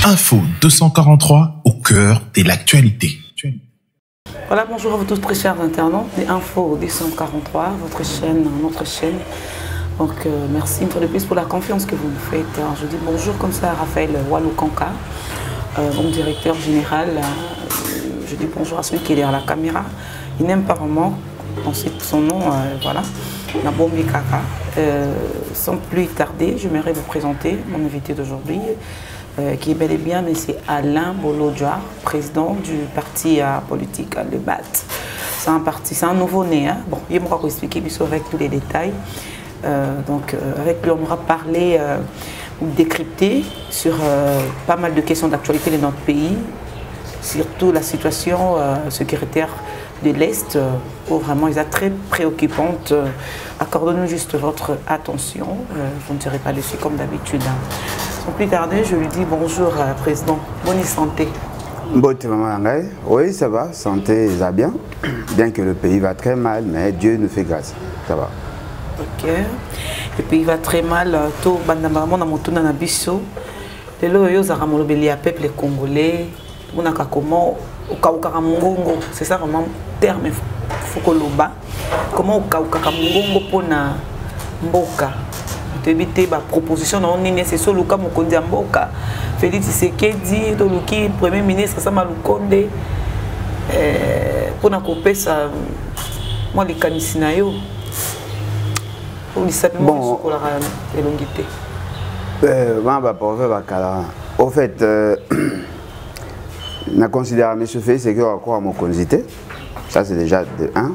Info 243 au cœur de l'actualité. Voilà, bonjour à vous tous très chers internautes des Info 243, votre chaîne, notre chaîne. Donc merci une fois de plus pour la confiance que vous nous faites. Alors, je dis bonjour comme ça à Raphaël Walou-Kanka, mon directeur général. Je dis bonjour à celui qui est derrière la caméra. Il n'aime pas vraiment, on sait son nom, voilà, Nabombi Kaka. Sans plus tarder, j'aimerais vous présenter mon invité d'aujourd'hui, qui est bel et bien M. Alain Bolodjoa, président du parti politique Le BAT. C'est un parti, c'est un nouveau-né. Hein? Bon, il va vous expliquer avec tous les détails. Avec lui, on aura parlé, décrypté sur pas mal de questions d'actualité de notre pays, surtout la situation sécuritaire de l'Est, où vraiment ils sont très préoccupante. Accordez-nous juste votre attention, je ne dirai pas dessus comme d'habitude. Sans plus tarder, je lui dis bonjour, Président. Bonne santé. Bonne maman. Oui, ça va, santé, ça va bien. Bien que le pays va très mal, mais Dieu nous fait grâce. Ça va. Ok. Le pays va très mal. Tout bandamamo na motuna na biso. Lelo yo za ramolobeli ya peuple congolais. On a comment ukauka mungongo. C'est ça vraiment terme fukoloba. Comment ukauka mungongo pona mboka. Éviter la proposition non c'est sur le cas Mokondi Mboka Félix Tshisekedi to luki premier ministre Sama Lukonde pour na couper ça moi les kanisina yo pour les sapements sur la élongité au fait na considère M. Félix c'est que encore à Mokonzi ça c'est déjà de 1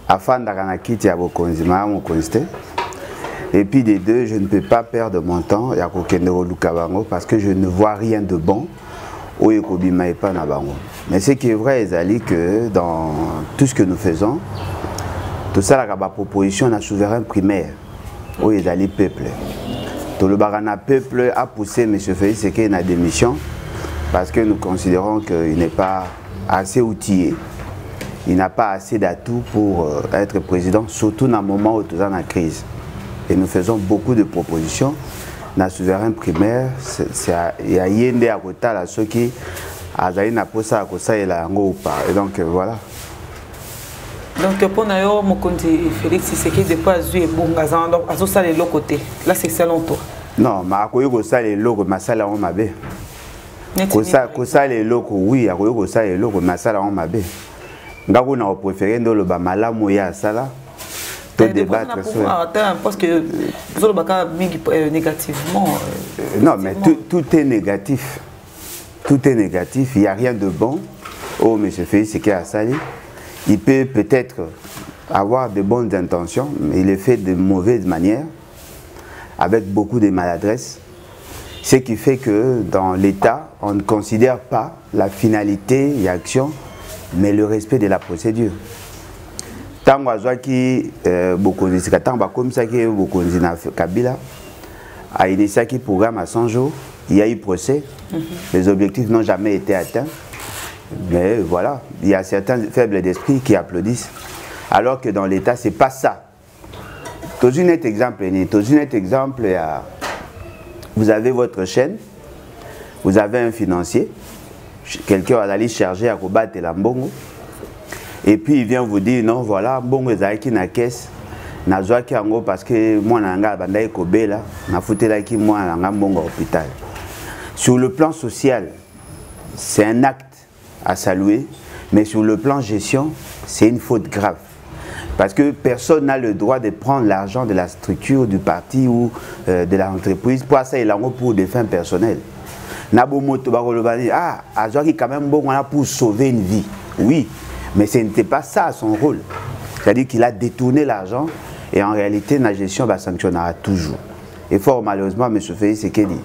afin d'agana kiti ya Mokonzi ma Mokonzi. Et puis des deux, je ne peux pas perdre mon temps parce que je ne vois rien de bon au mais ce qui est vrai, c'est que dans tout ce que nous faisons, tout ça, la proposition d'un souverain primaire, où il y a les peuples. Tout le barana peuple a poussé M. Félix Tshisekedi à démission parce que nous considérons qu'il n'est pas assez outillé, il n'a pas assez d'atouts pour être président, surtout dans le moment où tout est en crise. Et nous faisons beaucoup de propositions. Dans le souverain primaire, il y a Yende à côté à ceux qui Azaï n'a pas ça à côté et la ou pas. Et donc voilà. Donc pour nous, Mokonzi Félix Tshisekedi depuis Azui et Bungazan, donc Azou ça les l'autre côté. Là c'est selon toi. Non, mais à côté ça les locaux, ma salle on m'a bé. Ça les locaux, oui, à côté ça les locaux, ma salle on m'a bé. Ngako na préféré dans le bamala moya sala. Débattre parce que négativement. Non, mais tout est négatif. Tout est négatif. Il n'y a rien de bon. Oh, M. Félix Tshisekedi, il peut peut-être avoir de bonnes intentions, mais il est fait de mauvaise manière, avec beaucoup de maladresse. Ce qui fait que dans l'État, on ne considère pas la finalité et l'action, mais le respect de la procédure. Tant que Bokonzi, comme ça que Bokonzi na Kabila a initié un programme à 100 jours, il y a eu procès, les objectifs n'ont jamais été atteints, mais voilà, il y a certains faibles d'esprit qui applaudissent, alors que dans l'État, c'est pas ça. Dans un exemple, vous avez votre chaîne, vous avez un financier, quelqu'un va aller charger à combattre la mbongo. Et puis il vient vous dire non voilà bon ezaki na caisse na zwaki yango parce que moi nanga bandai kobela na futela ki moi nanga mbongo hôpital. Sur le plan social, c'est un acte à saluer, mais sur le plan gestion, c'est une faute grave. Parce que personne n'a le droit de prendre l'argent de la structure du parti ou de l'entreprise pour ça il pour des fins personnelles. Nabo moto bakolobani ah azwaki quand même bon pour sauver une vie. Oui. Mais ce n'était pas ça son rôle. C'est-à-dire qu'il a détourné l'argent et en réalité, la gestion va sanctionnera toujours. Et fort malheureusement, M. Félix Tshisekedi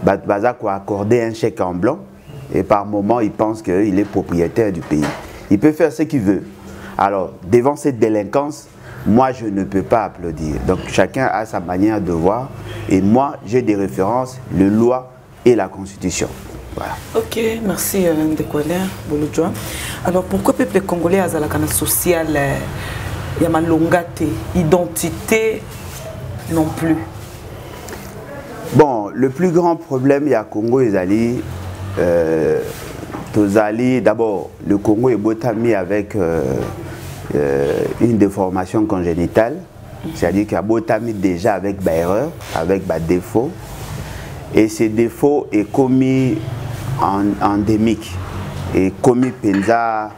va accorder un chèque en blanc et par moment, il pense qu'il est propriétaire du pays. Il peut faire ce qu'il veut. Alors, devant cette délinquance, moi, je ne peux pas applaudir. Donc, chacun a sa manière de voir. Et moi, j'ai des références, les lois et la Constitution. Voilà. Ok, merci Ndekwele Bolodjoa. Alors pourquoi le peuple congolais a la social, il y a malongate, identité non plus? Bon, le plus grand problème, il y a Congo, d'abord, le Congo est botami avec une déformation congénitale, c'est-à-dire qu'il y a botami déjà avec des erreurs, avec des défauts, et ces défauts sont commis endémiques, et commis penza,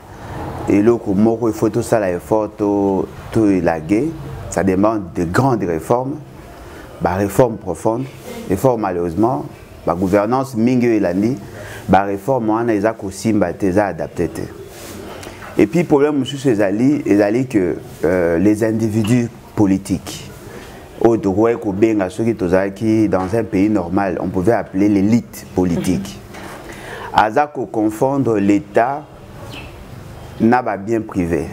et le Moko, il faut tout ça, il faut tout élaguer, ça demande de grandes réformes, des réformes profondes, et fort malheureusement, la gouvernance mingi elandi, la réforme on a aussi adapté. Et puis le problème c'est que les individus politiques, dans un pays normal, on pouvait appeler l'élite politique. Azako confondre l'État n'a pas bien privé.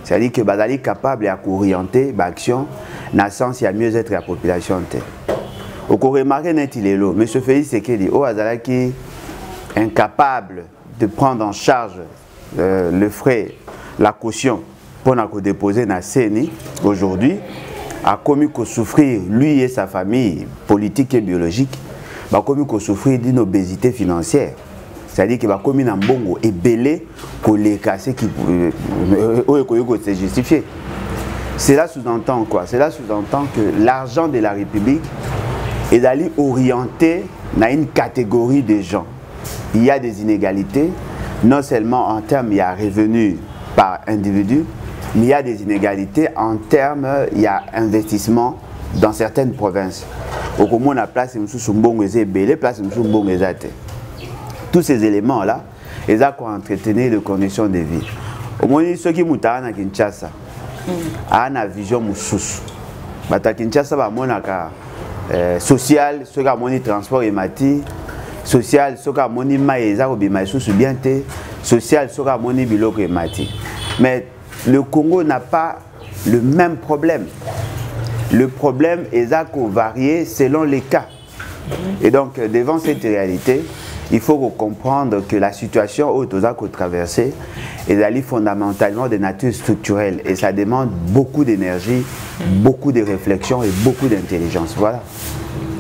C'est-à-dire que bazali capable à orienter l'action dans le sens il y a mieux être la population. Au cours remarqué net il est là, mais ce fait c'est qu'il dit oh azalaki incapable de prendre en charge le frais, la caution pour nous déposer dans la CENI aujourd'hui a commis que souffrir lui et sa famille politique et biologique, a commis que souffrir d'une obésité financière. C'est-à-dire qu'il va commis un bongo et belé que les cassés qui se justifier. Cela sous-entend quoi? Cela sous-entend que l'argent de la République est d'aller orienter dans une catégorie de gens. Il y a des inégalités, non seulement en termes il y a revenus par individu, mais il y a des inégalités en termes il y a investissement dans certaines provinces. Au moment la place tous ces éléments-là, ils ont entretenir les conditions de vie. Au moins, ceux qui sont à Kinshasa, ont une vision moussous. À Kinshasa, social, ceux qui ont transport et mati, social, ceux qui ont maïsa ou bimaïsous bien té, social, ceux qui ont biloko et mati. Mais le Congo n'a pas le même problème. Le problème est varié selon les cas. Et donc, devant cette réalité, il faut comprendre que la situation où nous avons traversé est fondamentalement de nature structurelle et ça demande beaucoup d'énergie, beaucoup de réflexion et beaucoup d'intelligence. Voilà.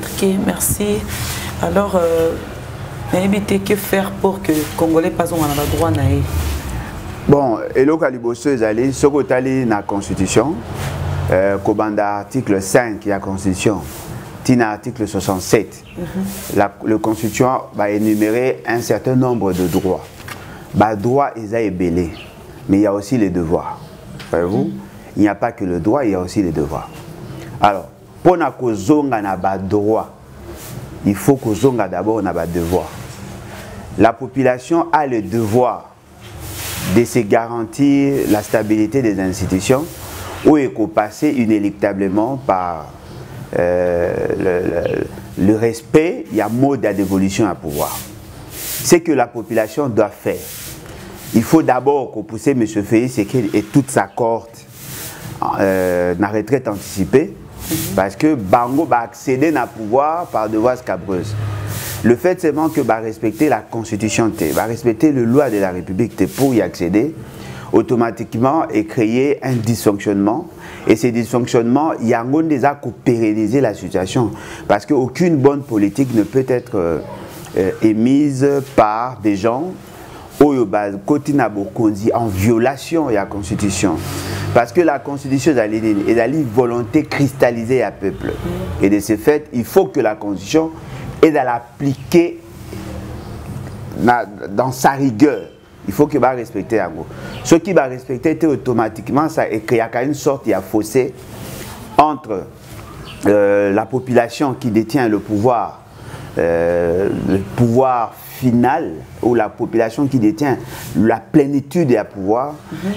Ok, merci. Alors, que faire pour que les Congolais passent le droit à bon, et le Calibosso est allé, ce que dans la Constitution, Kobanda article 5 de la Constitution. Article 67, le Constitution va énumérer un certain nombre de droits. Les droits sont belés, mais il y a aussi les devoirs. Voyez-vous, il n'y a pas que le droit, il y a aussi les devoirs. Alors, pour que zonga na ba droit, il faut que zonga d'abord na ba devoir. La population a le devoir de se garantir la stabilité des institutions ou est passé inéluctablement par le respect, il y a mode d'évolution à pouvoir. C'est que la population doit faire. Il faut d'abord qu'on pousse M. Félix et toute sa cohorte dans la retraite anticipée, parce que Bango va accéder à pouvoir par devoir scabreuse. Le fait seulement que va respecter la constitution, va respecter le loi de la République pour y accéder, automatiquement et créer un dysfonctionnement. Et ces dysfonctionnements, il y a un déjà pour pérenniser la situation. Parce qu'aucune bonne politique ne peut être émise par des gens en violation de la Constitution. Parce que la Constitution est une volonté cristallisée à peuple. Et de ce fait, il faut que la Constitution aide à l'appliquer dans sa rigueur. Il faut qu'il va respecter un mot. Ce qui va respecter automatiquement, ça et qu'il y a une sorte de fossé entre la population qui détient le pouvoir final, ou la population qui détient la plénitude du pouvoir,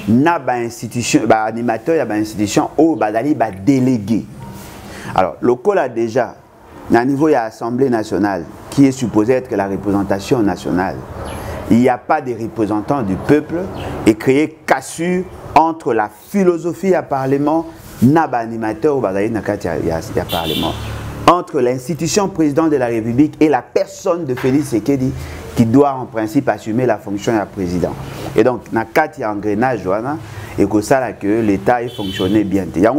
n'a pas institution, animateur, il y a une institution où il va déléguer. Alors, le col a déjà, à niveau de l'Assemblée nationale, qui est supposée être la représentation nationale. Il n'y a pas de représentants du peuple et créer cassure entre la philosophie à Parlement, Naba animateur ou Parlement, entre l'institution président de la République et la personne de Félix Tshisekedi qui doit en principe assumer la fonction de président. Et donc, il y a un engrenage et que ça que l'État ait fonctionné bien. Il y a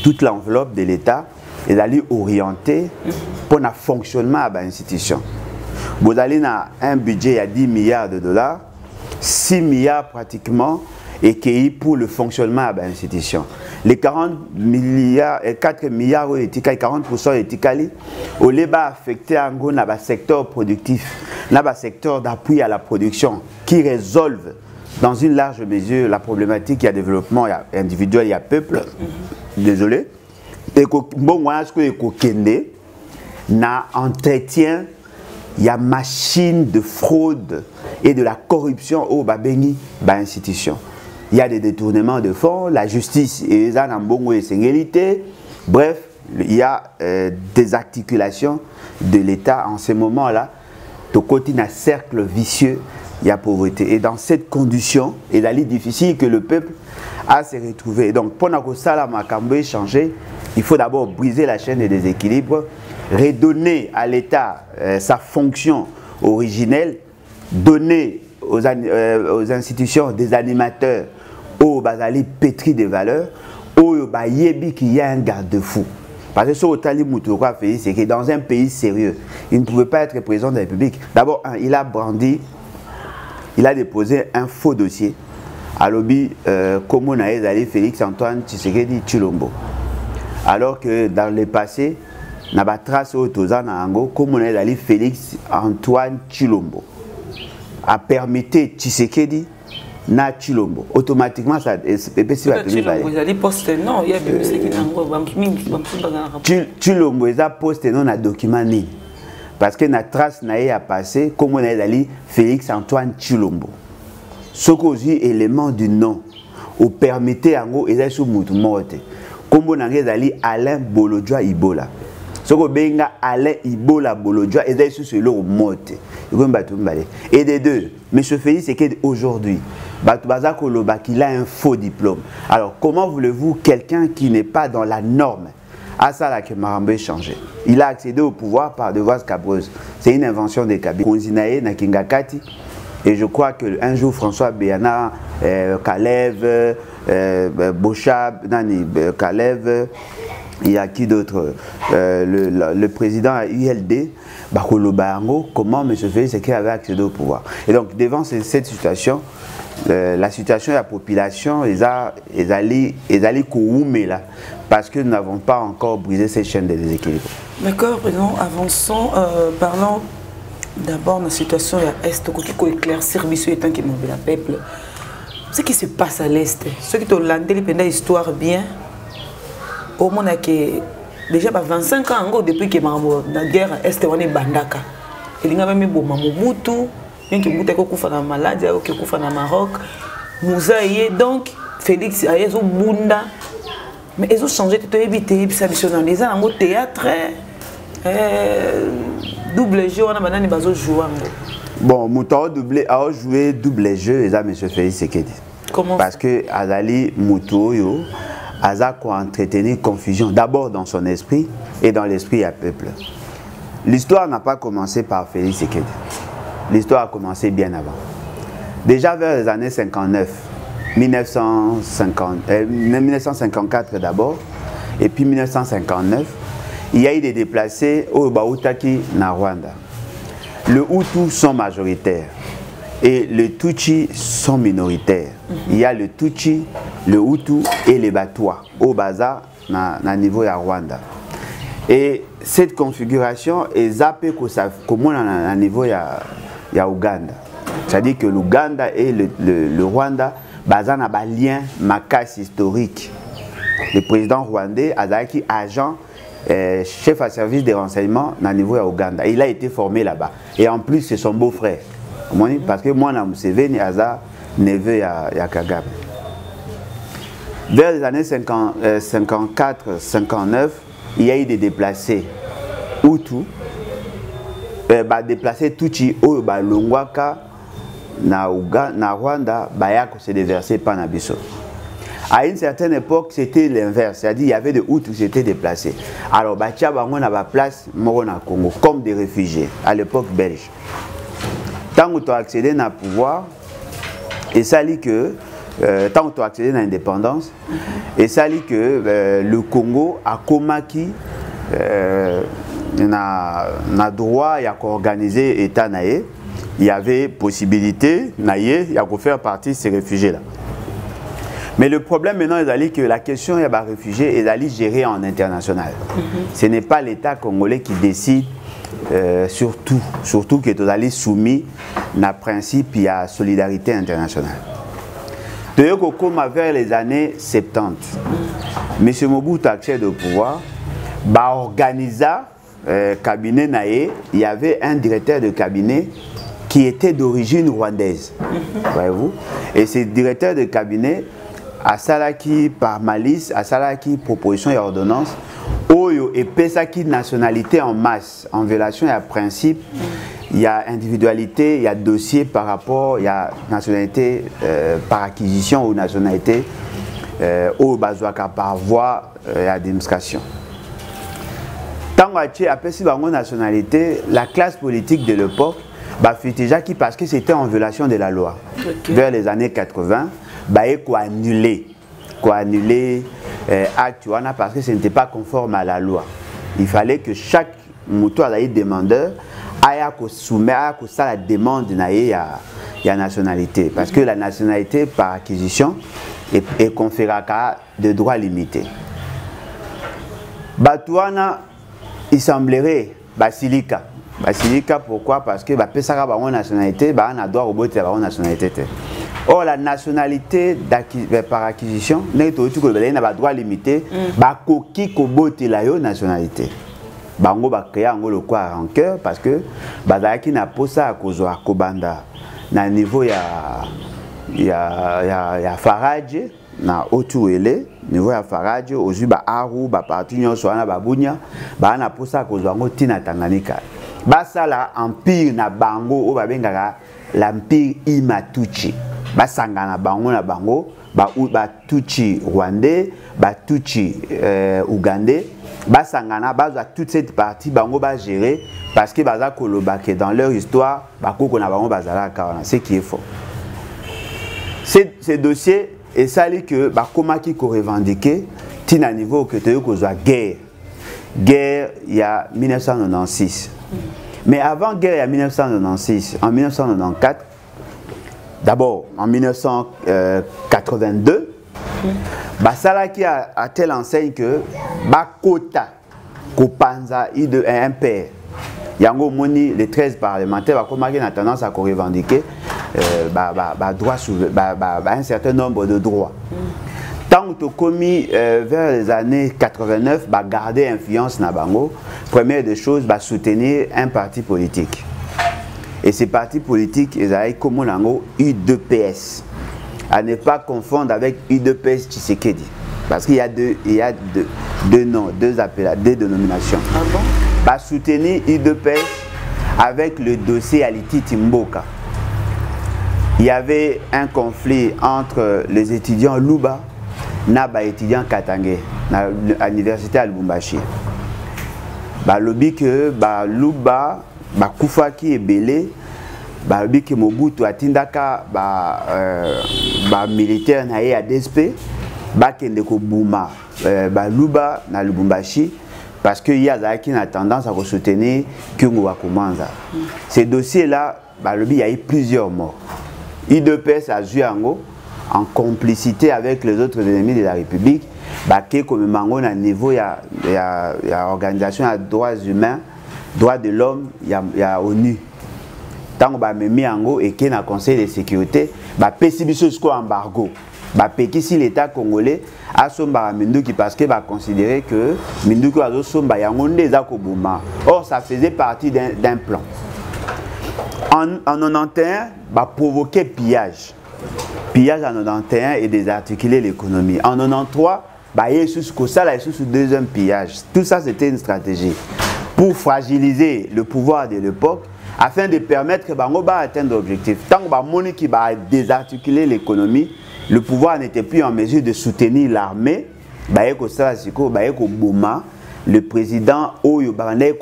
toute l'enveloppe de l'État et d'aller orienter pour le fonctionnement de l'institution. Vous allez dans un budget à 10 milliards de dollars, 6 milliards pratiquement écueillis pour le fonctionnement de l'institution. Les 40 milliards, 4 milliards, 40% de au lieu affecté en gros dans le secteur productif, dans le secteur d'appui à la production, qui résolvent dans une large mesure la problématique, il y a développement individuel, il y a peuple, désolé, et que bon, ce que na entretien, il y a machine de fraude et de la corruption au Babeni, institution. Il y a des détournements de fonds, la justice et les bref, il y a des articulations de l'État en ce moment-là. De côté d'un cercle vicieux, il y a pauvreté. Et dans cette condition, il est difficile que le peuple a se retrouver. Donc, pour que ça changer, il faut d'abord briser la chaîne des déséquilibres, redonner à l'État sa fonction originelle, donner aux institutions des animateurs, aux bazali pétris de valeurs, aux bayebi qui y a un garde-fou. Parce que ce que c'est que dans un pays sérieux, il ne pouvait pas être président de la République. D'abord, il a brandi, il a déposé un faux dossier à l'objet comme on a allé Félix Antoine Tshisekedi Tshilombo. Alors que dans le passé, on a trace au Tozan comme on a allé Félix Antoine Tshilombo a permis Tshisekedi na Tshilombo. Automatiquement, ça Tshilombo est posté non na document ni. Parce que na trace na a passé comme on a allé Félix Antoine Tshilombo. Ce qu'aux éléments du nom ou permettait en gros et sous mutu morte. Comme on a allé Alain Bolodjoa Ibola. Ce que benga Alain Ibola Bolodjoa et sous ce lot morte. Et des deux, M. Félix, c'est qu'aujourd'hui, il a un faux diplôme. Alors, comment voulez-vous quelqu'un qui n'est pas dans la norme? À ça, là, que Marambé changé. Il a accédé au pouvoir par devoirs scabreuse. C'est une invention des Kabila. Konzinae, na Kingakati. Et je crois qu'un jour, François Béana, Kalev, Bochab, Nani, Kalev, il y a qui d'autre? Le président à ULD, comment M. Félix avait accédé au pouvoir. Et donc, devant cette situation, la situation de la population est allée là, parce que nous n'avons pas encore brisé cette chaîne de déséquilibre. D'accord, président, avançons, parlons d'abord de la situation à l'Est, qui peut éclaircir étant qui mobile le peuple. Ce qui se passe à l'Est, ceux qui ont landé l'histoire bien, au monde qui déjà 25 ans depuis que la guerre est on est bandaka. Il y a même bon Mobutu, bien que Mobutu kufa na maladie, que kufa na Maroc, Mouzaïe donc Félix Ayezo Bunda, mais ils ont changé tout éviter ça nationalisé en théâtre, double jeu on a banani bazo jouer. Bon, Moutou double a joué double jeu et ça M. Félix Sekedi. Comment? Parce que Azali Moutou yo Aza a entretenu confusion d'abord dans son esprit et dans l'esprit du peuple. L'histoire n'a pas commencé par Félix Sekedi. L'histoire a commencé bien avant. Déjà vers les années 59, 1954 d'abord, et puis 1959, il y a eu des déplacés au Baoutaki, na Rwanda. Le Hutu sont majoritaires et les Tutsi sont minoritaires. Il y a le Tutsi, le Hutu et les Batwa au Baza, na niveau de Rwanda. Et cette configuration est zappée comme on a niveau de Ouganda. C'est-à-dire que l'Ouganda et le Rwanda, Baza n'a pas lien macasse historique. Le président rwandais a été agent, chef à service des renseignements na niveau de Ouganda. Il a été formé là-bas. Et en plus, c'est son beau-frère. Parce que moi, je suis neveu à Kagame. Vers les années 54-59, il y a eu des déplacés Hutu, déplacés Tutsi au Longwaka, na Rwanda, Bayako se déversé par Nabiso. À une certaine époque, c'était l'inverse, c'est-à-dire il y avait des Hutus qui étaient déplacés. Alors, Batia Bango n'a pas place Morona Congo, comme des réfugiés, à l'époque belge. Tant que tu as accédé à pouvoir, et ça dit que, tant que tu as accédé à l'indépendance, et ça dit que le Congo a comaki na droit à organiser État naé, il y avait possibilité naé de faire partie de ces réfugiés là. Mais le problème maintenant est que la question des réfugiés est d'aller gérer en international. Ce n'est pas l'État congolais qui décide, surtout que tu es soumis à principe et à solidarité internationale. De comme vers les années 70, M. Mobutu accède au pouvoir, organisa cabinet naé, il y avait un directeur de cabinet qui était d'origine rwandaise. Voyez-vous? Et ce directeur de cabinet a salaki par malice, a salaki proposition et ordonnance, oyo et pesaki nationalité en masse, en violation à principe. Il y a individualité, il y a dossier par rapport, il y a nationalité par acquisition ou nationalité au bazouaka par voie d'administration. Tant que après la nationalité, la classe politique de l'époque, parce que c'était en violation de la loi. Vers les années 80, il faut annuler acte parce que ce n'était pas conforme à la loi. Il fallait que chaque mouton demandeur ait soumettre la demande de la nationalité. Parce que la nationalité par acquisition est conférée de droits limités. Batouana, il semblerait Basilika. Basilika, pourquoi? Parce que la nationalité, on a droit au la nationalité. Or, la nationalité par acquisition, on a droit limité, koki kobote la nationalité. Bango ba créer le quoi rancœur parce que bazaki na posa à cause à kobanda na niveau ya Faradje na otuele niveau ya Faradje ozu ba aru ba parti nyonso wana babunya ba na posa à cause bango tina Tanganyika basala empire na bango o babengaka l'empire Imatuchi basangana bango na bango ba Tuchi rwandais ba Tuchi ougandais basangana baza toute cette partie bango ba gérer parce que baza kolobake dans leur histoire bakoko na bango bazala kana c'est qui est faux. Ces dossiers et ça dit que bakomaki ko revendiquer tina niveau que tu kozwa guerre il y a 1996. Mais avant guerre il y a 1996, en 1994 d'abord en 1982 Basalaki a telle enseigne que Bakota Kopanza un père. Yango Moni, les 13 parlementaires, ont tendance à revendiquer un certain nombre de droits. Tant que commis vers les années 89, garder influence na bango, première des choses, soutenir un parti politique. Et ces partis politiques, ils ont comme U2PS. À ne pas confondre avec UDPS Tshisekedi. Parce qu'il y a deux noms, deux dénominations. Ah bon? Soutenir UDPS avec le dossier Aliti Timboka. Il y avait un conflit entre les étudiants Luba et les étudiants Katangé à l'université à Lubumbashi. Lobby que Luba, Koufaki et Belé, babi ke Mobutu atindaka militaire na ye ADSP bakende ko buma Luba na Lubumbashi parce que y a na tendance à soutenir Kyungu wa Komanza. Ces dossiers là il y a eu plusieurs morts. IDPS a joué en complicité avec les autres ennemis de la République comme mango na niveau ya organisation de droits humains, droits de l'homme, il y a ONU. Tant que mis en et qui na conseil de sécurité pessibiso jusqu'au embargo si l'état congolais a somba Minduki parce que considérer que Minduki a somba yangonde za kobuma. Or ça faisait partie d'un plan. En 91 provoquer pillage en 91 et désarticuler l'économie. En 93 sous deuxième pillage. Tout ça c'était une stratégie pour fragiliser le pouvoir de l'époque afin de permettre que Bango atteindre l'objectif. Tant que qui va désarticuler l'économie, le pouvoir n'était plus en mesure de soutenir l'armée. Le président Oyo Barandé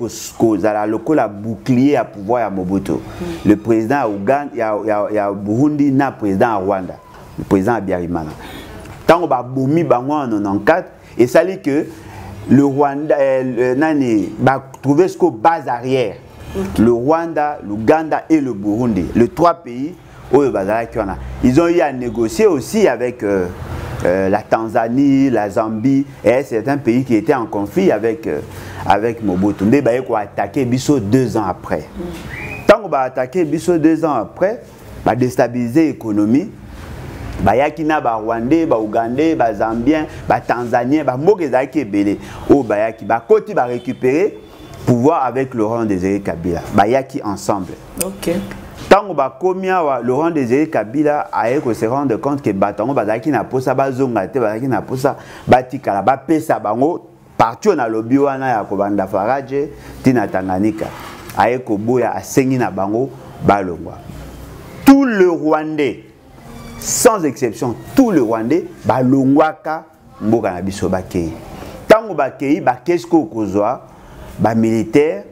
a bouclier à pouvoir à Mobutu. Le président à Ouganda, il y a Burundi, le président à Rwanda, le président à Biarimana. Tant que Boumi Bango en 94, et ça dit que le Rwanda, trouver ce qu'au base arrière. Le Rwanda, l'Ouganda et le Burundi. Les 3 pays où ils ont eu à négocier aussi avec la Tanzanie, la Zambie et certains pays qui étaient en conflit avec Mobutu. Mais ils ont attaqué Bisso 2 ans après. Tant qu'on va attaquer Bisso 2 ans après, va déstabiliser l'économie. Bayakina, ba Rwandais, ba Ougandais, ba Zambiens, ba Tanzaniens, ba Mokezaki belé. O Bayaki, ba Koti va récupérer pouvoir avec Laurent Désiré Kabila. Bayaki ensemble. Ok. Tant que ba komia Laurent Désiré Kabila a se rendre compte que batango bazaki na posa bazonga te bazaki na posa batikala ba pesa bango partout na lobby wana ya kobanda Faraje tina Tanganyika. Aeko boya asengi na bango balongwa. Tout le Rwandais, sans exception, tout le Rwandais, balongwaka mboka na biso bakei. Tango bakei qu'est-ce qu'on kozwa ba militaire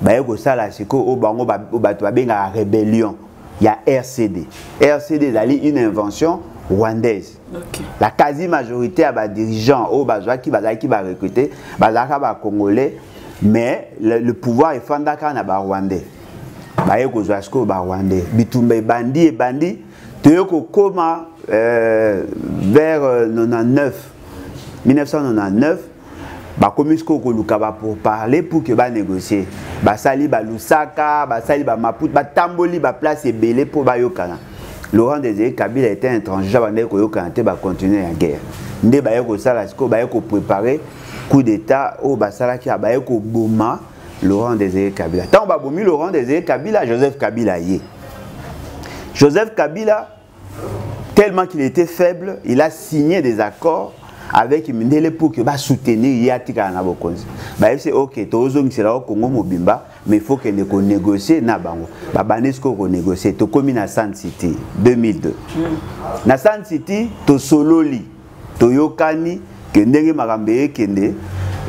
ba yeko sala siko o bango ba benga rébellion. Il y a RCD. RCD c'est une invention rwandaise. Okay. La quasi-majorité à dirigeants au bazaki bazaki ba recruter, bazaka ba congolais, mais le pouvoir est fandaka na ba rwandais. Ba yeko zwasko ba rwandais. Bitumbe bandi et bandi Teyoko Koma vers 1999, Bakomisko Kolukaba pour parler, pour que va négocier. Basali Balusaka, Basali Bamaput, Batamboli, Place et Belé pour Bayokana. Laurent Désiré Kabila était étranger, Jabane Koyokana, va continuer la guerre. Nde Bayoko Salasko, Bayoko préparer coup d'état au Basalaki, Bayoko Bouma, Laurent Désiré Kabila. Tant Baboumi Laurent Désiré Kabila, Joseph Kabila yé. Joseph Kabila, tellement qu'il était faible, il a signé des accords avec Mindele pour que va soutenir Yatika Nabokonzi. Bah c'est ok, Tozong sera au Congo Mobimba, mais il faut que nous négocions na bango. Bah banesco qu'on négocie. To comme na San City 2002. Na San City, to sololi, to yokani, que ndenge marambe kende.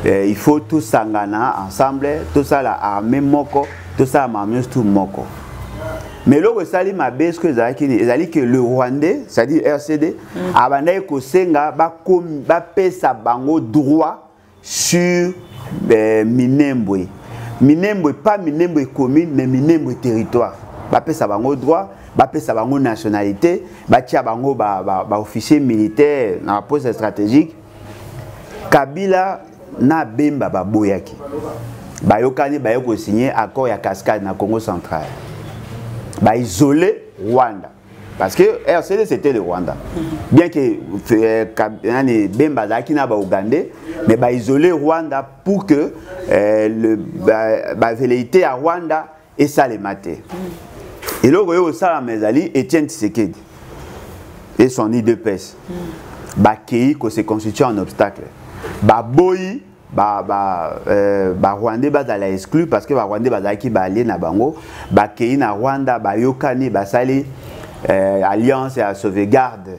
Il faut tout sangana ensemble, tout ça la armée moko, tout ça mamios tout moko. Mais là, que le Rwandais, c'est-à-dire RCD, a sa bango droit sur Minembwe. Minembwe, pas Minembwe commune, mais Minembwe territoire. Ba sa bango droit, sa bango nationalité, tia bango officier militaire dans la poste stratégique. Kabila na bemba boyaki. Bayokani bayoko signé accord ya cascade na Congo central. Bah isoler Rwanda parce que RCD c'était le Rwanda bien que Bemba Zakina ba Ougandais mais bah isoler Rwanda pour que velléité à Rwanda et ça les mater et là au sala mezali Etienne Tshisekedi et son IDPS bah qui se constitue un obstacle bah boyi Rwandais bazala exclu parce que Rwandais bazaki ba aller na bango ba kei na Rwanda ba yokani basali alliance et à sauvegarde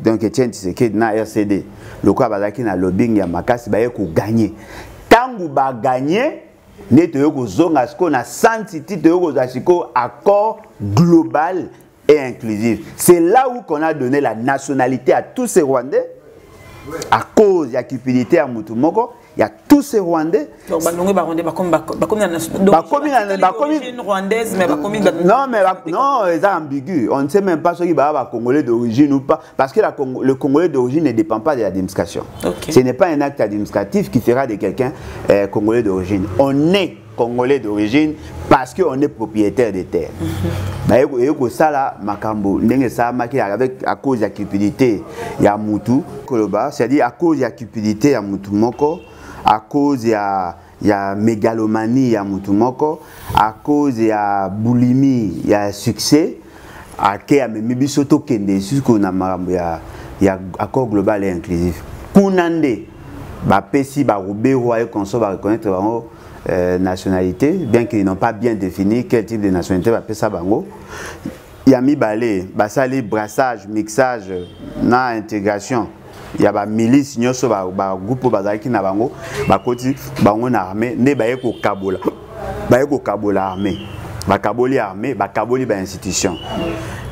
donc Etienne Tshisekedi na RCD le quoi bazaki na lobbying ya makasi ba yeko gagner tangu ba gagner ne to yoko zonga sko na santiti to yoko zasiko accord global et inclusif. C'est là où qu'on a donné la nationalité à tous ces Rwandais. À cause de la cupidité à Moutoumoko, il y a tous ces Rwandais. Donc, rwandaise, mais non, c'est ambigu. On ne sait même pas ce qui va congolais d'origine ou pas. Parce que le congolais d'origine ne dépend pas de l'administration. Okay. Ce n'est pas un acte administratif qui fera de quelqu'un congolais d'origine. On est congolais d'origine parce qu'on est propriétaire des terres. Avec à cause de la cupidité, il y a Moutou, c'est-à-dire à cause de la cupidité, il y a Moutoumoko, à cause il y a mégalomanie, il y a Moutoumoko, à cause il y a boulimie, il y a succès, à qui a même bisoto kende, jusqu'au il y a accord global et inclusif. Kunande, ba pesi ba roubé roi et conso va reconnaître nationalité, bien qu'ils n'ont pas bien défini quel type de nationalité va pesa bango. Il y a mis balé, basali brassage, mixage, na intégration. Il y a ba milice nyoso ba groupe bazaki na bango, ba koti bango na armée, ne ba yeko kabola. Ba yeko kabola armée. Ba kaboli armée, ba kaboli ba institution.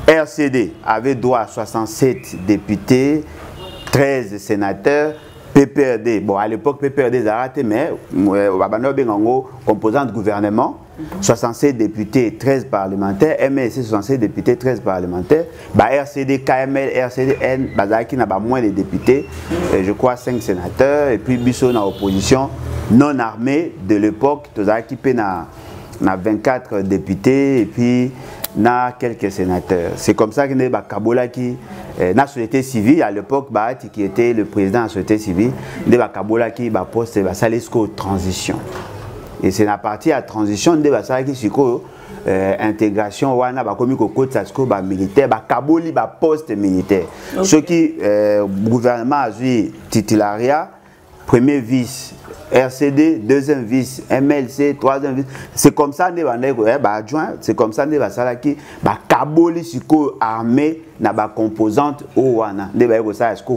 RCD avait droit à 67 députés, 13 sénateurs. PPRD, bon à l'époque PPRD a raté, mais composant de gouvernement, 67 députés, 13 parlementaires, MLC 67 députés, 13 parlementaires, RCD, KML, RCDN, qui n'a pas moins de députés, je crois 5 sénateurs, et puis Bissot dans l'opposition non armée de l'époque, qui n'a 24 députés, et puis na quelques sénateurs. C'est comme ça que nous avons Kabola qui la société civile à l'époque qui était le président de la société civile, nous avons Kabola qui a posté la transition. Et c'est à partir de la transition nous avons intégration wana comme code sasko militaire Kaboli poste militaire. Ce qui gouvernement a eu titularia, premier vice RCD, deuxième vice, MLC, troisième vice. C'est comme ça que adjoint, c'est comme ça que Kaboli siko armé na ba composante au wana.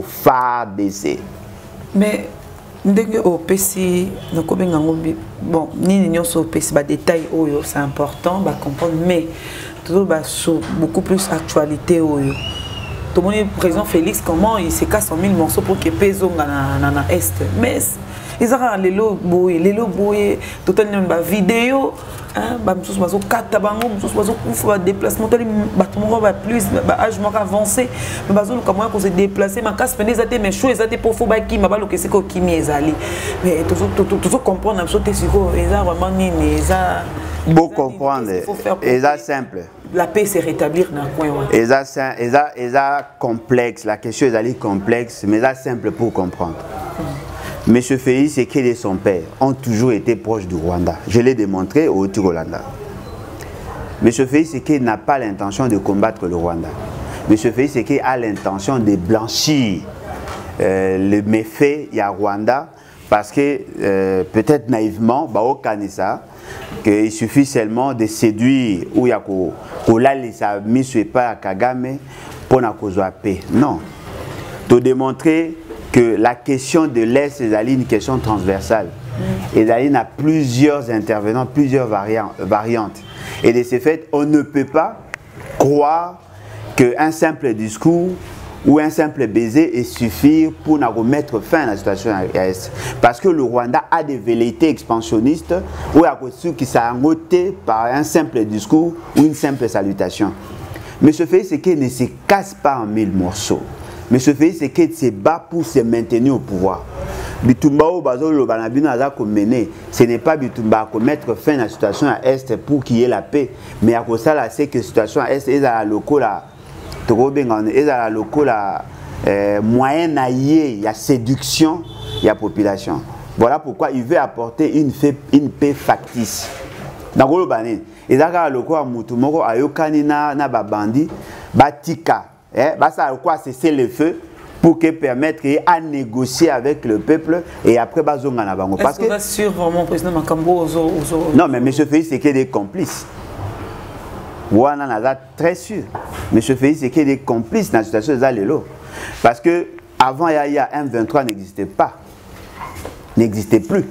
FABC. Mais au PC, bon, ni au PC, détail c'est important, comprendre, mais toujours beaucoup plus actualité. Tout le monde, président Félix, comment il se casse en 1000 morceaux pour qu'il pèse dans l'Est. Mais ils ont les lots, totalement des vidéos, déplacement, plus âge avancé, comment se déplacer, ma casse peine, mais choses pour faut qui m'a pas c'est quoi qui m'est allé. Mais toujours comprendre, vraiment beau comprendre, et ça simple. La paix c'est rétablir dans le coin. Et ça complexe, la question est complexe, mais ça simple pour comprendre. M. Félix et et son père ont toujours été proches du Rwanda. Je l'ai démontré au Tigolanda. M. Félix et n'a pas l'intention de combattre le Rwanda. M. Félix et a l'intention de blanchir le méfait il y a Rwanda parce que peut-être naïvement, au Kanissa, qu'il suffit seulement de séduire ou il y a sa mise pas à Kagame pour la cause de la paix. Non. De démontrer que la question de l'Est est une question transversale. Et il y a plusieurs intervenants, plusieurs variantes. Et de ce fait, on ne peut pas croire qu'un simple discours ou un simple baiser est suffire pour mettre fin à la situation à l'Est. Parce que le Rwanda a des velléités expansionnistes ou à cause qui sont notés par un simple discours ou une simple salutation. Mais ce fait, c'est qu'il ne se casse pas en 1000 morceaux. Mais ce fait, c'est qu'il se bat pour se maintenir au pouvoir. Bitumba ou Bazolo Banabino a mené, ce n'est pas Bitumba à mettre fin à la situation à l'Est pour qu'il y ait la paix. Mais à cause de ça, c'est que la situation à l'Est est à la moyen il y a séduction, il y a population. Voilà pourquoi il veut apporter une paix factice. Dans le bané, et là le quoi mutumoko ayokani na babandi batika, ça quoi cesser le feu pour que permettre à négocier avec le peuple et après bazonga na bango. Parce que vous êtes sûr vraiment président Makambo non mais monsieur Félix c'est qu'il y a des complices. Wana naza très sûr. Monsieur Félix c'est qu'il y a des complices dans la situation de Zalelo. Parce que avant Yaya M23 n'existait pas. N'existait plus.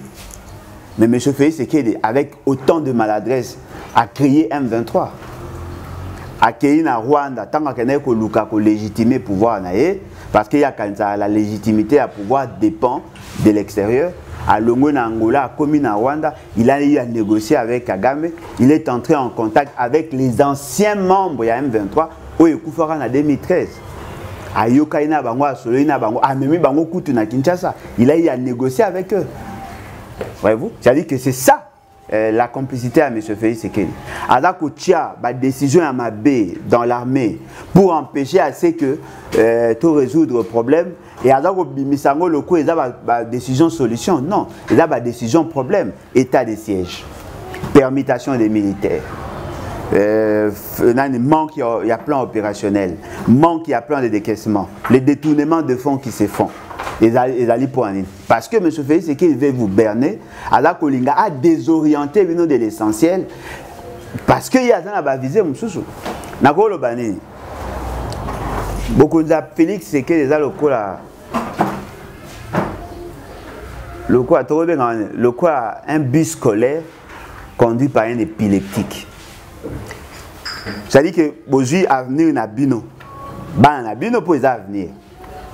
Mais M. Félix Tshisekedi, avec autant de maladresse, a créé M23. A créé na Rwanda, tant qu'il y a légitimer le pouvoir, parce qu'il y a la légitimité à pouvoir dépend de l'extérieur. À Longo na Angola, à commis na Rwanda, il a eu à négocier avec Kagame. Il est entré en contact avec les anciens membres de M23 au Ekoufara en 2013. A Yokaina Bango, à Soloina Bango, à Memi Bango Koutu na Kinshasa. Il a eu à négocier avec eux. Voyez-vous? C'est-à-dire que c'est ça la complicité à M. Félix Tshisekedi. Adako Tia, la décision à Mabé dans l'armée pour empêcher à ce que tout résoudre le problème. Et Adako Bimisango, le coup, il a la décision solution. Non, il a la décision problème. État de siège, permutation des militaires. Manque, il y a plan opérationnel, manque, il y a plan de décaissement, les détournements de fonds qui se font. Parce que M. Félix, c'est qu'il veut vous berner, Ala Kolinga a désorienté de l'essentiel, parce qu'il y a un visé, Nakolo Bani. Beaucoup de Félix, c'est qu'il y a le quoi, un bus scolaire conduit par un épileptique. C'est-à-dire que aujourd'hui, avenir na bino. Ban na bino pour les avenir.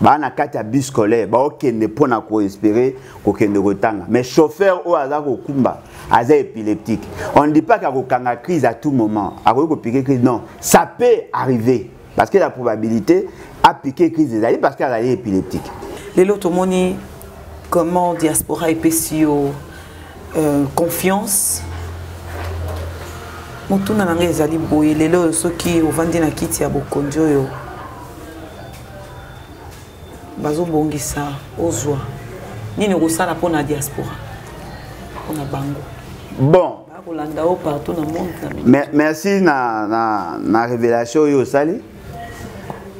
ba na kati ya bus scolaire ba okende pona ko espérer ko kende kotanga mais chauffeur o aza ko kumba aza épileptique on ne dit pas qu'il y a une crise à tout moment a ko piquer crise non ça peut arriver parce que la probabilité a piqué crise des alliés parce qu'elle est épileptique les lots tomoni comment diaspora et PCO confiance motuna nanga ezali boye lelo soki ovandi na kiti ya bokonzi oyo bazobongisa ozwa nini okosala mpona diaspora mpona bango bon bakolanda o partout na monde merci na révélation oyo osali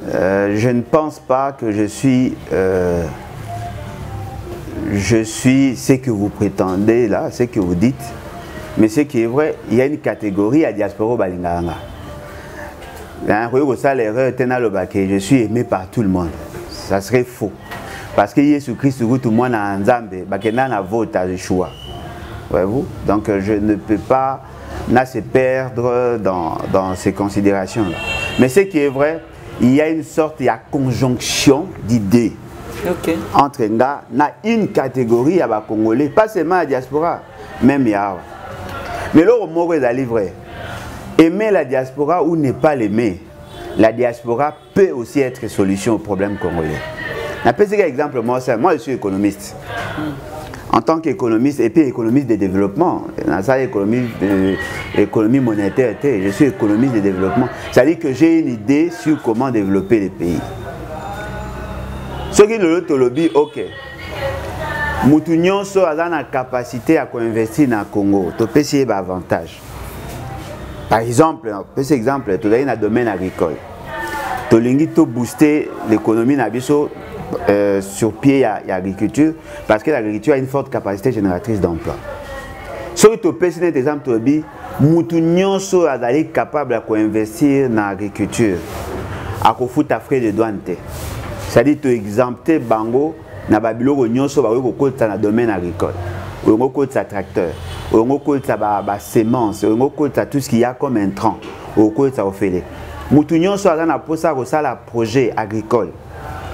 je ne pense pas que je suis ce que vous prétendez là, ce que vous dites. Mais ce qui est vrai, il y a une catégorie à diaspora balinganga. Je suis aimé par tout le monde. Ça serait faux. Parce que Jésus-Christ, tout le monde a un zambé, bakena vote à Yeshua. Voyez-vous? Donc je ne peux pas se perdre dans ces considérations-là. Mais ce qui est vrai, il y a une sorte de conjonction d'idées. Okay. Entre une catégorie à Congolais, pas seulement la diaspora, même Yahweh. Mais là, au mot est vrai. Aimer la diaspora ou ne pas l'aimer, la diaspora peut aussi être solution au problème congolais. Un petit exemple, moi je suis économiste. En tant qu'économiste et puis économiste de développement, dans ça économie monétaire, je suis économiste de développement. C'est-à-dire que j'ai une idée sur comment développer les pays. Ce qui est le lobby, ok. Mutu nyonso a la capacité à investir dans le Congo. Tu peux essayer avantage. Par exemple, petit exemple, tu as dans le domaine agricole. Tu as booster l'économie sur pied à l'agriculture parce que l'agriculture a une forte capacité génératrice d'emploi. Ce que tu peux essayer d'exemple, tu as dit, mutu nyonso a capable d'investir dans l'agriculture. À foutre frais de douane. C'est-à-dire que tu exempter Bango na babilo nyonso ba ko kota na domaine agricole. On kota tracteur, on kota ba semence, on kota tout ce qu'il y a comme intrant, on kota ofele. Mutu nyonso aza na posa ko sala projet agricole.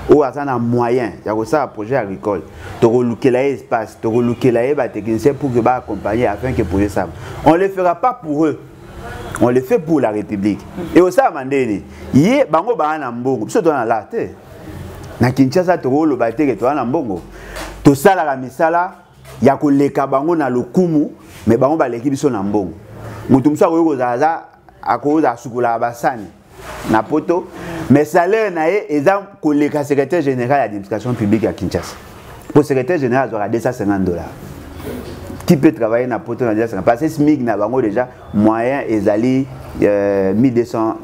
Ou aza na moyen, ya ko sala projet agricole. To relukela espace, to relukela ba technicien pour que ba accompagner afin que projet ça. On le fera pas pour eux. On le fait pour la République. Et au ça mandeni, yé bango ba na mbongo, biso to na la te. Na Kinshasa tokolo bateke to na mbongo to sala la misala ya koleka bango na lokumu mais bango baleki biso na mbongo mutu musa ko zaza akoza sukula basani na poto mais salaire na ye eza koleka secrétaire général de l'administration publique à Kinshasa pour secrétaire général aura $250 qui peut travailler na poto na $250 parce que SMIC na bango déjà moyen ezali $1200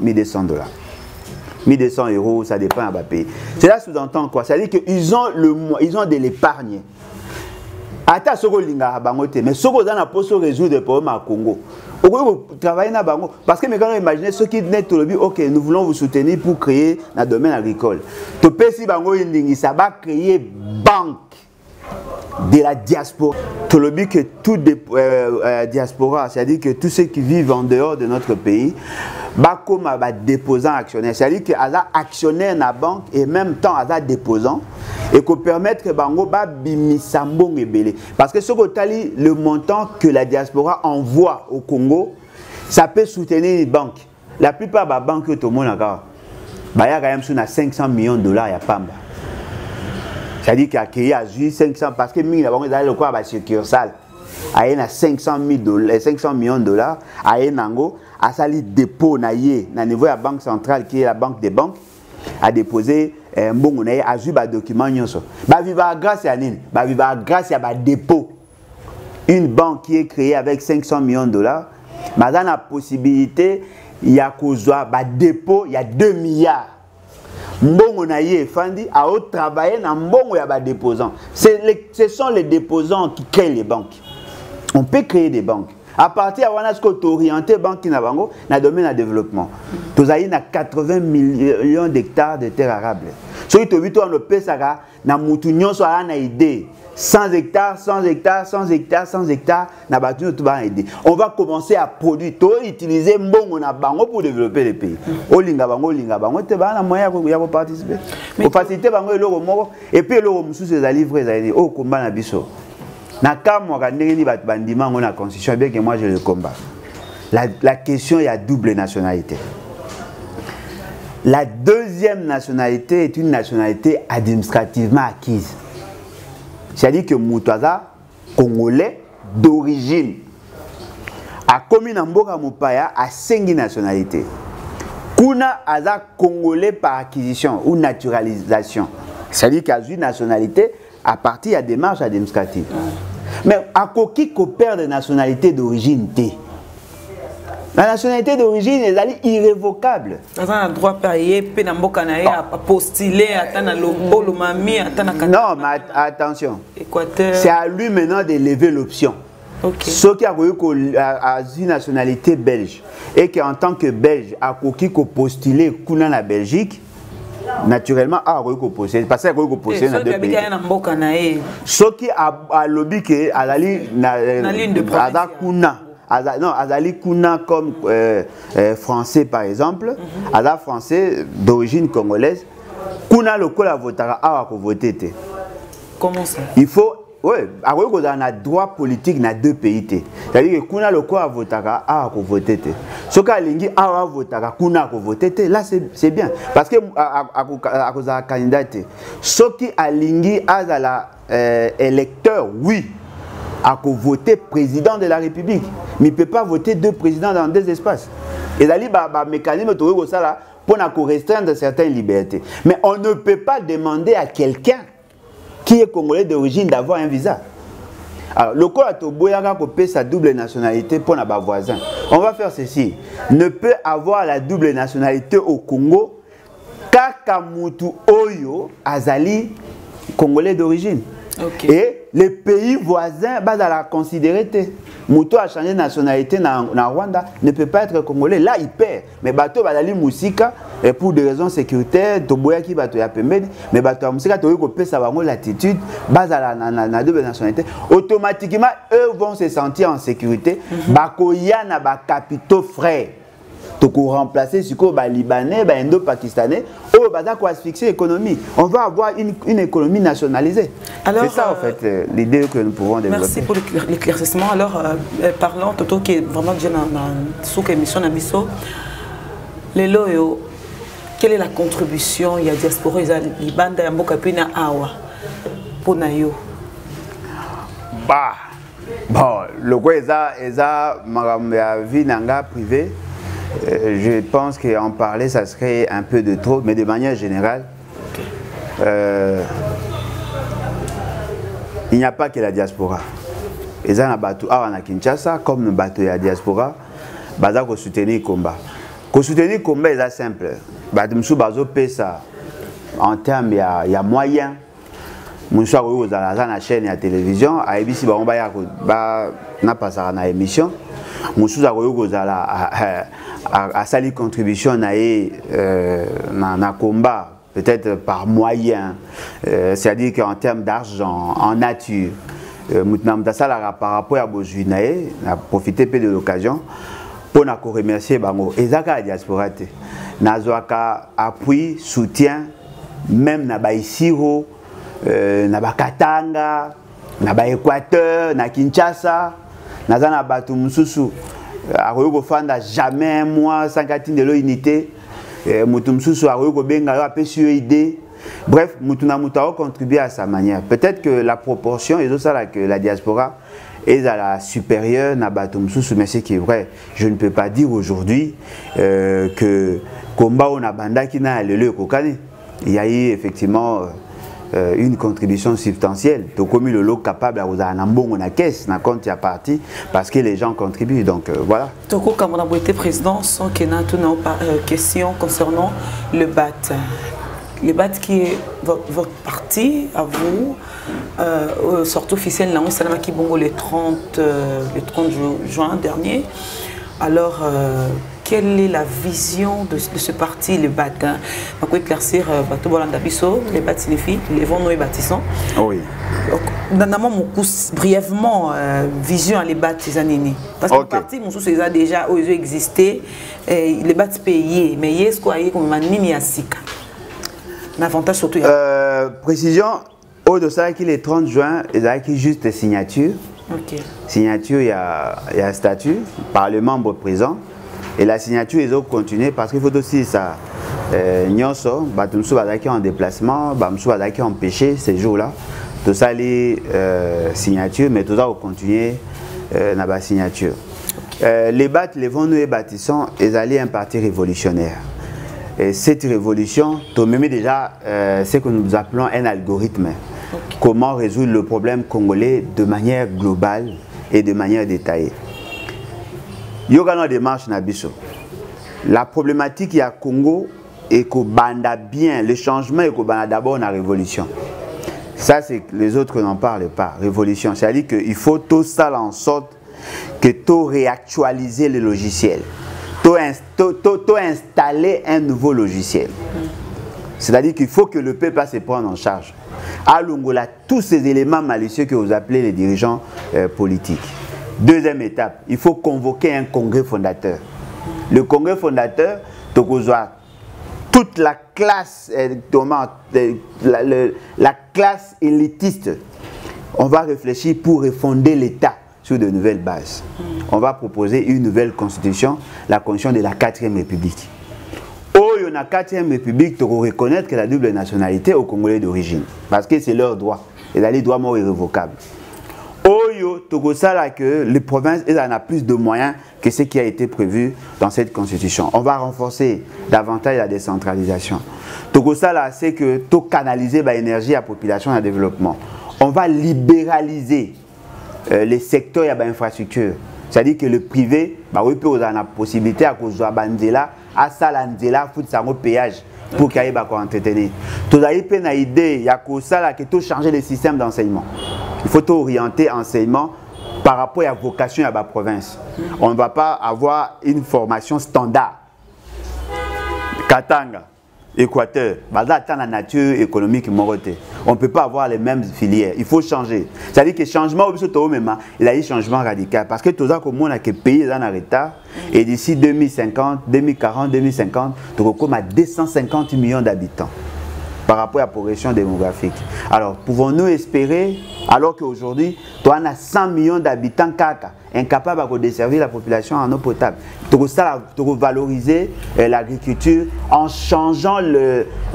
$1,200 €, ça dépend à pays. Cela sous-entend quoi? C'est-à-dire qu'ils ont de l'épargne. Ata soko linga bangote, mais soko dans la poste résoudre des problèmes à Congo. Au travailler na bango parce que mais quand on imagine ceux qui net le OK, nous voulons vous soutenir pour créer un domaine agricole. To pesi bango indingi ça va créer banque de la diaspora. Tout le but que tout diaspora, c'est-à-dire que tous ceux qui vivent en dehors de notre pays, bah comme bah déposant actionnaire, c'est-à-dire que as actionnaire na banque et même temps as déposant et qu'on permettre que bango bah bimisambong et belé parce que ce que tali le montant que la diaspora envoie au Congo, ça peut soutenir une banque. La plupart des banques que tout le monde a, bah y a quand même sur $500 millions ya pamba. C'est-à-dire qu'il y a 500 parce que mine avant d'aller le quoi ba succursale a na $500 millions a nango a sali dépôt na yé na niveau de la banque centrale qui est la banque des banques a déposé mbongo na yé a ju ba document nyonso ba viva grâce à nini ba viva grâce à ba dépôt une banque qui est créée avec $500 millions mais dans la possibilité il y a kozwa ba dépôt il y a 2 milliards. Mbongo na ye fandi a travaillé na mbongo ya ba déposants. Ce sont les déposants qui créent les banques. On peut créer des banques. À partir de wana ce que orienté banque na bango na domaine de développement. Tozayi na 80 millions d'hectares de terres arables. Ce qui to bito on peut ça na mutu nyonso ala na idée. 100 hectares, 100 hectares, 100 hectares, 100 hectares, on va commencer à produire, utiliser mbongo na bango pour développer les pays. Olinga bango, tu as moyen de participer. Pour faciliter bango et puis le mususu les livres au combat na biso. Na kamo kandengeni bat bandima ngona constitution bien que moi je le combat. La question il y a double nationalité. La deuxième nationalité est une nationalité administrativement acquise. C'est-à-dire que Moutaza, Congolais d'origine, a commis dans Mboka Mopaya à 5 nationalités. Kuna Aza Congolais par acquisition ou naturalisation. C'est-à-dire qu'il y a une nationalité à partir de la démarche administrative. Mais à qui coopère de nationalité d'origine T. La nationalité d'origine est irrévocable. Dans un droit payé, à postuler, non, mais attention. C'est à lui maintenant de lever l'option. Ceux qui ont une nationalité belge et qui en tant que belge a postulé dans la Belgique, naturellement a postulé parce qu'il a postulé dans deux pays. Ceux qui a lobby que à la ligne de non, Azali Kuna comme français par exemple, Azali français d'origine congolaise, Kuna le col à voter à voter. Comment ça? Il faut, oui, on a droit politique dans deux pays. C'est-à-dire que Kuna le col à voter à voter. Ce qu'a lingi à voter Kuna à voter, là c'est bien parce que à cause de la candidature, ce qui a lingi à la électeur, oui. À voter président de la République. Mais il ne peut pas voter deux présidents dans deux espaces. Et il y a un mécanisme pour restreindre certaines libertés. Mais on ne peut pas demander à quelqu'un qui est congolais d'origine d'avoir un visa. Alors, le cas de sa double nationalité pour nos voisins. On va faire ceci. Ne peut avoir la double nationalité au Congo Kakamutu Oyo Azali congolais d'origine. Et les pays voisins, bah, la considérer. Mouto a changé de nationalité dans Rwanda, ne peut pas être congolais. Là, il perd. Mais bateau va aller Moussika et pour des raisons sécuritaires, Toboya qui va te appeler. Mais bateau Moussika, tu peux ça va l'attitude, base à la double nationalité. Automatiquement, eux vont se sentir en sécurité. Bakoya na ba capitaux frais. Tu peux remplacer ce qu'on Libanais, Indo-Pakistanais, ou asphyxier l'économie. On va avoir une économie nationalisée. C'est ça en fait l'idée que nous pouvons développer. Merci pour l'éclaircissement. Alors parlons Toto qui est vraiment déjà dans sous émission Nabiso. Les loyaux, quelle est la contribution il y a diaspora Liban da Mboka Pina Awa pour Nayo? Bah bon, le quoi eza ma vie nanga privée. Je pense qu'en parler, ça serait un peu de trop, mais de manière générale, il n'y a pas que la diaspora. Et ça, à Kinshasa, comme le bateau à la diaspora, il faut soutenir le combat. Pour soutenir le combat, c'est simple. En termes, il y a moyen. Nous sommes dans la chaîne et la télévision. À ABC, on va passer à l'émission. Nous sommes à sa contribution dans le combat, peut-être par moyen, c'est-à-dire qu'en termes d'argent, en nature, par rapport à Bojuy, on a profité de l'occasion pour nous remercier et la diaspora. Nous avons appui, soutien, même dans Baïsiro, dans Katanga, dans Équateur, dans Kinshasa, dans Batumsusu. Aroyo fanda jamais un mois sans de l'unité. Mutumsusu aroyo benga a sur idée. Bref, mutuna mutao contribue à sa manière. Peut-être que la proportion et ça que la diaspora est à la supérieure na batumsusu, mais c'est qui est vrai. Je ne peux pas dire aujourd'hui que combat on a banda qui n'a le kokane. Il y a eu effectivement une contribution substantielle. Donc, comme le lot capable à un bon on a caisse, na compte y a parti parce que les gens contribuent. Donc voilà. Donc, comme on a été président, sans qu'il y ait une question concernant le BAT. Le BAT qui est votre parti à vous, sortie officielle, là, on qui bongo le 30 juin dernier. Alors, quelle est la vision de ce parti, le BAT? On peut éclaircir les BAT signifie les vents nous et bâtissons. Oui. Brièvement, vision à les BAT, ces années. Parce que le parti, mon sous, a déjà existé, les BAT payés, mais il y a ce qu'il y a comme un nini à sika. L'avantage surtout. Précision, au de ça, qu'il est 30 juin, il y a juste signature. Signature, il y a statut par le membre présent. Et la signature, ils ont continué parce qu'il faut aussi ça. Nyonso, Batumsou Badaki en déplacement, Bamsou Badaki en pêché ces jours-là. Tout ça, les signatures, mais tout ça, on continue dans la signature. Les BAT, les vents nous et bâtissons, ils allaient un parti révolutionnaire. Et cette révolution, tu même déjà ce que nous appelons un algorithme. Comment résoudre le problème congolais de manière globale et de manière détaillée. Yoga démarche Nabiso. La problématique il y a Congo et qu'on banda bien le changement et qu'on banda d'abord la révolution. Ça c'est les autres n'en parlent pas. Révolution, c'est-à-dire qu'il faut tout ça en sorte que tout réactualiser le logiciel, tout installer un nouveau logiciel. C'est-à-dire qu'il faut que le peuple se prenne en charge. À Lungola, tous ces éléments malicieux que vous appelez les dirigeants politiques. Deuxième étape, il faut convoquer un congrès fondateur. Le congrès fondateur, toute la classe, la classe élitiste, on va réfléchir pour refonder l'État sur de nouvelles bases. On va proposer une nouvelle constitution, la constitution de la 4e République. Dans la 4e République, tu reconnaître que la double nationalité aux Congolais d'origine. Parce que c'est leur droit. Et les droits morts irrévocables. Tu sais que les provinces en ont plus de moyens que ce qui a été prévu dans cette constitution. On va renforcer davantage la décentralisation. Tu sais que tu canaliser l'énergie à la population et à développement. On va libéraliser les secteurs et l'infrastructure. C'est-à-dire que le privé, oui, peut avoir la possibilité à cause de la bandela, à salanzela, foutre ça au péage pour qu'il y ait des entretenir. Tu as une idée, il y a que tout changer le système d'enseignement. Il faut orienter l'enseignement par rapport à la vocation à la province. On ne va pas avoir une formation standard. Katanga, Équateur, dans la nature économique moroté. On ne peut pas avoir les mêmes filières. Il faut changer. C'est-à-dire que le changement, il y a eu un changement radical. Parce que tout ça, comme on a que pays dans un retard, et d'ici 2050, 2040, 2050, tu recommence à 250 millions d'habitants par rapport à la progression démographique. Alors, pouvons-nous espérer, alors qu'aujourd'hui, tu as 100 millions d'habitants incapables de desservir la population en eau potable. Tu vas valoriser l'agriculture en changeant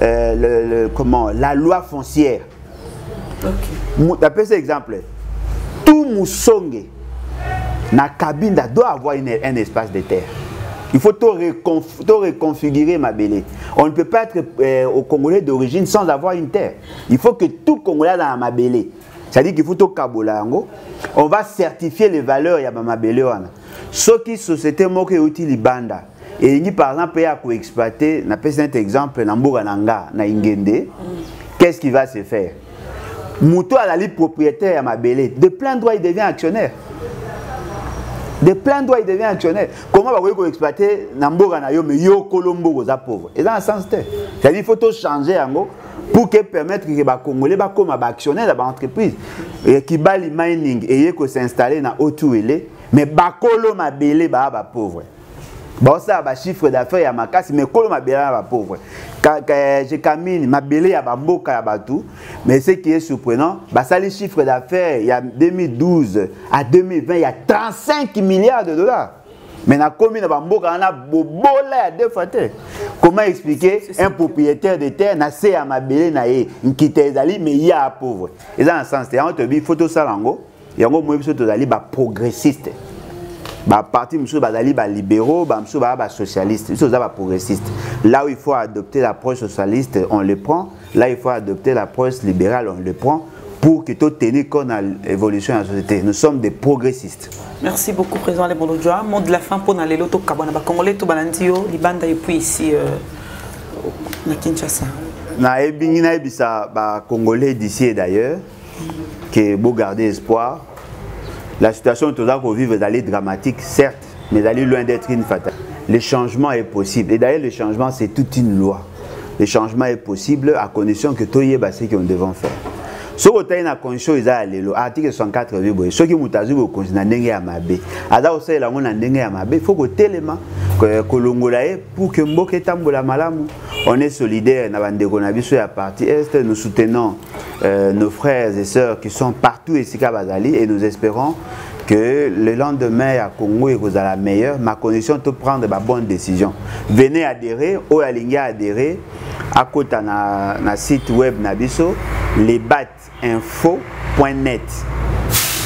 la loi foncière. D'après cet exemple, tout Moussongue, dans la cabine, doit avoir un espace de terre. Il faut tout reconfigurer ma belle. On ne peut pas être au Congolais d'origine sans avoir une terre. Il faut que tout Congolais dans ma belle. C'est-à-dire qu'il faut tout Kabolango. On va certifier les valeurs de ma belle. Ce qui société moque outil libanda. Et par exemple, il y a exploiter, n'a pas un exemple, Namborananga, na Ingende. Qu'est-ce qui va se faire? Mouto à la libre propriétaire à ma belle. De plein droit, il devient actionnaire. De plein droit, il devient actionnaire. Comment va-t-il exploiter Namboga na yo mais yo Colombo aux pauvres? Et dans le sens c'est-à-dire qu'il faut tout changer pour que permettre que les Congolais comme actionnaires dans l'entreprise et qui bali mining et que s'installer dans Otouélé mais bakolo mabele ba pauvre. Bon ça ba chiffre d'affaires ya makasi mais kolo mabele ba pauvre. Je camine mabele ya bamboka ya batu mais ce qui est surprenant bah ça les chiffres d'affaires il y a 2012 à 2020 il y a 35 milliards de dollars. Mais na commune bamboka on a bobola ya deux fois. Comment expliquer un propriétaire de terre na se ya mabele na ye nkite ezali mais il y a pauvre. Et dans le sens c'est on te dit photo salango yango moi biso tozali ba progressiste. Bah parti monsieur bazali ba libéraux ba monsieur ba socialiste c'est ça progressiste. Là où il faut adopter l'approche socialiste on le prend, là il faut adopter l'approche libérale on le prend pour que tout tenir compte de l'évolution de la société. Nous sommes des progressistes. Merci beaucoup président Lebondodjoa. Mot de la fin pour aller l'auto kabana ba congolais to balandio libanda et puis ici na Kinshasa. Na ebingina ebisa ba congolais d'ici et d'ailleurs que beau garder espoir. La situation que nous vivons est dramatique, certes, mais elle est loin d'être une fatale. le changement est possible. Et d'ailleurs, le changement, c'est toute une loi. Le changement est possible à condition que tout y est ce qu'on devons faire. Si vous avez une condition, l'article 64, ceux qui ont il faut que tellement pour que Mboke tambola malamu. On est solidaires, nous soutenons nos frères et sœurs qui sont partout ici à Bazali et nous espérons que le lendemain à Congo est la meilleure. Ma condition de prendre de bonnes décisions. Venez adhérer, ou aligner adhérer à côté na site web nabiso lebatinfo.net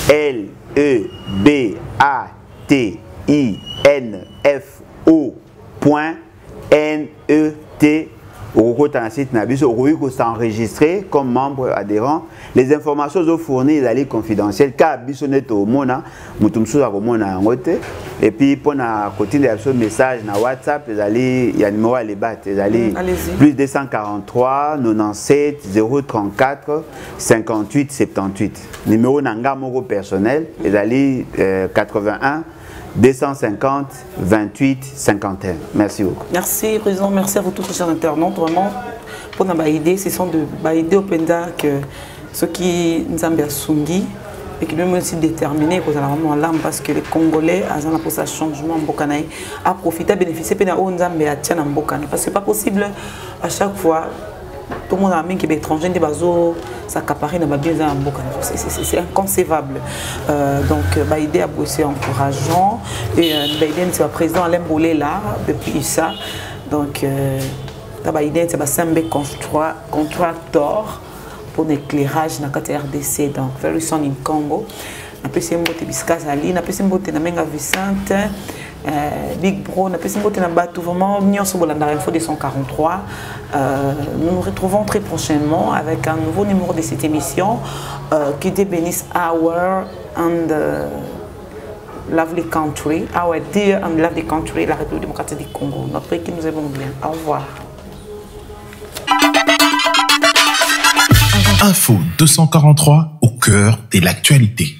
lebatinfo.net. Au site nabiso, vous s'enregistrer comme membre adhérent. Les informations sont fournies dans les confidentielles car bisonnet au mona mutumsu à mona ngote et puis pour na continuer à message na WhatsApp il y a numéro à les battre plus 243 97 034 58 78 numéro nanga moko personnel et 81 250 28 51. Merci beaucoup. Merci Président, merci à vous tous les chers internautes. Vraiment, pour nous idée, ce sont de idées open que ceux qui nous ont bien sungi et qui nous ont aussi déterminés pour vraiment l'alarme parce que les Congolais, à pour ça changement en Bokanaï, à profiter, à bénéficier de en Bokanaï. Parce que c'est pas possible à chaque fois. Tout le monde a mis qui est étranger, des bateaux, ça accaparait dans bien en Bokanaï. C'est inconcevable. Donc, l'idée a bossé encourageant et l'idée c'est le président Alain Bolé là depuis ça. Donc, l'idée c'est un contracteur pour l'éclairage dans la RDC, donc very soon in Congo. On peut s'emboter Biscazali, on peut s'emboter dans Menga Vicente, Big Bro, on peut s'emboter dans Batou, vraiment, Nyon Sobolanda Info 243. Nous nous retrouvons très prochainement avec un nouveau numéro de cette émission qui bénisse Our and Lovely Country, Our Dear and Lovely Country, la République démocratique du Congo, notre pays qui nous aimons bien. Au revoir. Info 243 au cœur de l'actualité.